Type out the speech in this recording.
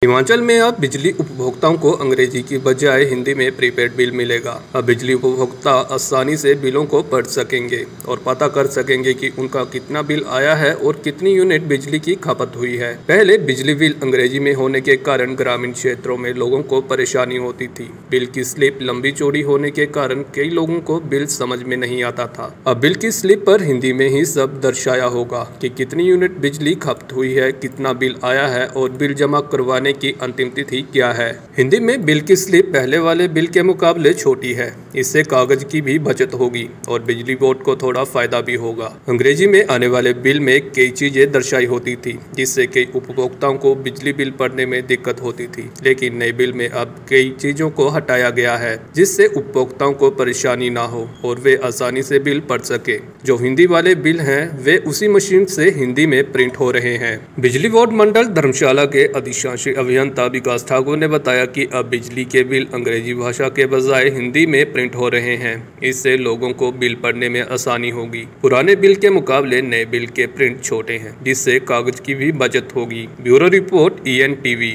हिमाचल में अब बिजली उपभोक्ताओं को अंग्रेजी की बजाय हिंदी में प्रीपेड बिल मिलेगा। अब बिजली उपभोक्ता आसानी से बिलों को पढ़ सकेंगे और पता कर सकेंगे कि उनका कितना बिल आया है और कितनी यूनिट बिजली की खपत हुई है। पहले बिजली बिल अंग्रेजी में होने के कारण ग्रामीण क्षेत्रों में लोगों को परेशानी होती थी। बिल की स्लिप लंबी चौड़ी होने के कारण कई लोगों को बिल समझ में नहीं आता था। अब बिल की स्लिप पर हिंदी में ही सब दर्शाया होगा कि कितनी यूनिट बिजली खपत हुई है, कितना बिल आया है और बिल जमा करवाने की अंतिम तिथि क्या है। हिंदी में बिल की स्लिप पहले वाले बिल के मुकाबले छोटी है। इससे कागज की भी बचत होगी और बिजली बोर्ड को थोड़ा फायदा भी होगा। अंग्रेजी में आने वाले बिल में कई चीजें दर्शाई होती थी, जिससे कई उपभोक्ताओं को बिजली बिल पढ़ने में दिक्कत होती थी। लेकिन नए बिल में अब कई चीजों को हटाया गया है, जिससे उपभोक्ताओं को परेशानी ना हो और वे आसानी से बिल पढ़ सके। जो हिंदी वाले बिल हैं वे उसी मशीन से हिंदी में प्रिंट हो रहे हैं। बिजली बोर्ड मंडल धर्मशाला के अधिशासी अभियंता विकास ठाकुर ने बताया कि अब बिजली के बिल अंग्रेजी भाषा के बजाय हिंदी में प्रिंट हो रहे हैं। इससे लोगों को बिल पढ़ने में आसानी होगी। पुराने बिल के मुकाबले नए बिल के प्रिंट छोटे हैं, जिससे कागज की भी बचत होगी। Bureau report ENTV।